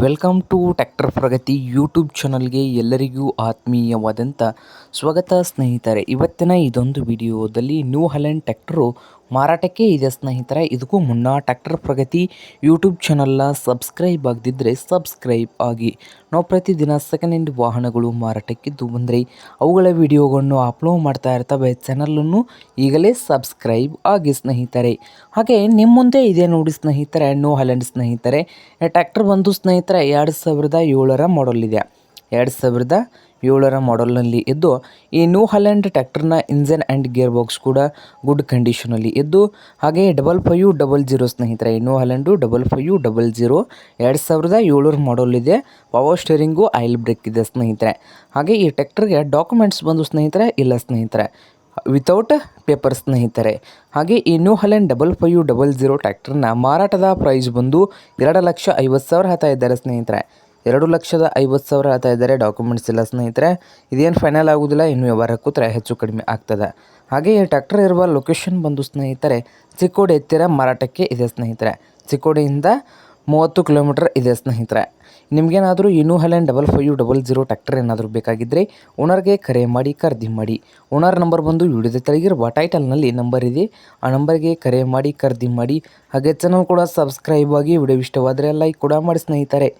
Welcome to tractor Pragati YouTube ಚಾನಲ್ಗೆ ಎಲ್ಲರಿಗೂ ಆತ್ಮೀಯವಾದಂಥ ಸ್ವಾಗತ ಸ್ನೇಹಿತರೆ. ಇವತ್ತಿನ ಇದೊಂದು ವಿಡಿಯೋದಲ್ಲಿ ನ್ಯೂ ಹಾಲೆಂಡ್ ಟ್ರ್ಯಾಕ್ಟರು ಮಾರಾಟಕ್ಕೆ ಇದೆ ಸ್ನೇಹಿತರೆ. ಇದಕ್ಕೂ ಮುನ್ನ ಟ್ರ್ಯಾಕ್ಟರ್ ಪ್ರಗತಿ ಯೂಟ್ಯೂಬ್ ಚಾನಲ್ನ ಸಬ್ಸ್ಕ್ರೈಬ್ ಆಗದಿದ್ದರೆ ಸಬ್ಸ್ಕ್ರೈಬ್ ಆಗಿ. ನಾವು ಪ್ರತಿದಿನ ಸೆಕೆಂಡ್ ಹ್ಯಾಂಡ್ ವಾಹನಗಳು ಮಾರಾಟಕ್ಕಿದ್ದು ಬಂದರೆ ಅವುಗಳ ವಿಡಿಯೋಗಳನ್ನು ಅಪ್ಲೋಡ್ ಮಾಡ್ತಾ ಇರ್ತವೆ. ಚಾನಲನ್ನು ಈಗಲೇ ಸಬ್ಸ್ಕ್ರೈಬ್ ಆಗಿ ಸ್ನೇಹಿತರೆ. ಹಾಗೆ ನಿಮ್ಮ ಮುಂದೆ ಇದೆ ನೋಡಿ ಸ್ನೇಹಿತರೆ, ನ್ಯೂ ಹಾಲೆಂಡ್ ಸ್ನೇಹಿತರೆ. ಟ್ರ್ಯಾಕ್ಟರ್ ಬಂದು ಸ್ನೇಹಿತರೆ 2007ರ ಮಾಡಲ್ ಇದೆ. 2007ರ ಮಾಡಲ್ನಲ್ಲಿ ಇದ್ದು ಈ ನ್ಯೂ ಹಾಲೆಂಡ್ ಟ್ರ್ಯಾಕ್ಟರ್ನ ಇಂಜನ್ ಆ್ಯಂಡ್ ಗೇರ್ ಬಾಕ್ಸ್ ಕೂಡ ಗುಡ್ ಕಂಡೀಷನಲ್ಲಿ ಇದ್ದು, ಹಾಗೆ 5500 ಸ್ನೇಹಿತರೆ. ನ್ಯೂ ಹಾಲೆಂಡು 5500 2007ರ ಮಾಡಲ್ ಇದೆ. ಪವರ್ ಸ್ಟೇರಿಂಗು, ಆಯಿಲ್ ಬ್ರೇಕ್ ಇದೆ ಸ್ನೇಹಿತರೆ. ಹಾಗೆ ಈ ಟ್ರ್ಯಾಕ್ಟರ್ಗೆ ಡಾಕ್ಯುಮೆಂಟ್ಸ್ ಬಂದು ಸ್ನೇಹಿತರೆ ಇಲ್ಲ ಸ್ನೇಹಿತರೆ, ವಿತೌಟ್ ಪೇಪರ್ ಸ್ನೇಹಿತರೆ. ಹಾಗೆ ಈ ನ್ಯೂ ಹಾಲೆಂಡ್ 5500 ಟ್ರ್ಯಾಕ್ಟರ್ನ ಮಾರಾಟದ ಪ್ರೈಸ್ ಬಂದು 2,50,000 ಹೇಳ್ತಾ ಇದ್ದಾರೆ ಸ್ನೇಹಿತರೆ. 2,50,000 ಹೇಳ್ತಾ ಇದ್ದಾರೆ. ಡಾಕ್ಯುಮೆಂಟ್ಸ್ ಇಲ್ಲ ಸ್ನೇಹಿತರೆ. ಇದೇನು ಫೈನಲ್ ಆಗೋದಿಲ್ಲ, ಇನ್ನು ವ್ಯವಹಾರ ಕೂತ್ರೆ ಹೆಚ್ಚು ಕಡಿಮೆ ಆಗ್ತದೆ. ಹಾಗೆ ಈ ಟ್ರ್ಯಾಕ್ಟರ್ ಇರುವ ಲೊಕೇಶನ್ ಬಂದು ಸ್ನೇಹಿತರೆ ಚಿಕ್ಕೋಡಿ ಹತ್ತಿರ ಮಾರಾಟಕ್ಕೆ ಇದೆ ಸ್ನೇಹಿತರೆ. ಚಿಕ್ಕೋಡಿಯಿಂದ 30 ಕಿಲೋಮೀಟರ್ ಇದೆ ಸ್ನೇಹಿತರೆ. ನಿಮಗೇನಾದರೂ ಈ ನ್ಯೂ ಹಾಲೆಂಡ್ 5500 ಟ್ರ್ಯಾಕ್ಟರ್ ಏನಾದರೂ ಬೇಕಾಗಿದ್ದರೆ ಓನರ್ಗೆ ಕರೆ ಮಾಡಿ ಖರೀದಿ ಮಾಡಿ. ಓನರ್ ನಂಬರ್ ಬಂದು ವಿಡಿಯೋದ ತೆಳಗಿರುವ ಟೈಟಲ್ನಲ್ಲಿ ನಂಬರ್ ಇದೆ. ಆ ನಂಬರ್ಗೆ ಕರೆ ಮಾಡಿ ಖರೀದಿ ಮಾಡಿ. ಹಾಗೆ ಚಾನಲ್ ಕೂಡ ಸಬ್ಸ್ಕ್ರೈಬ್ ಆಗಿ. ವಿಡಿಯೋ ಇಷ್ಟವಾದರೆ ಲೈಕ್ ಕೂಡ ಮಾಡಿ ಸ್ನೇಹಿತರೆ.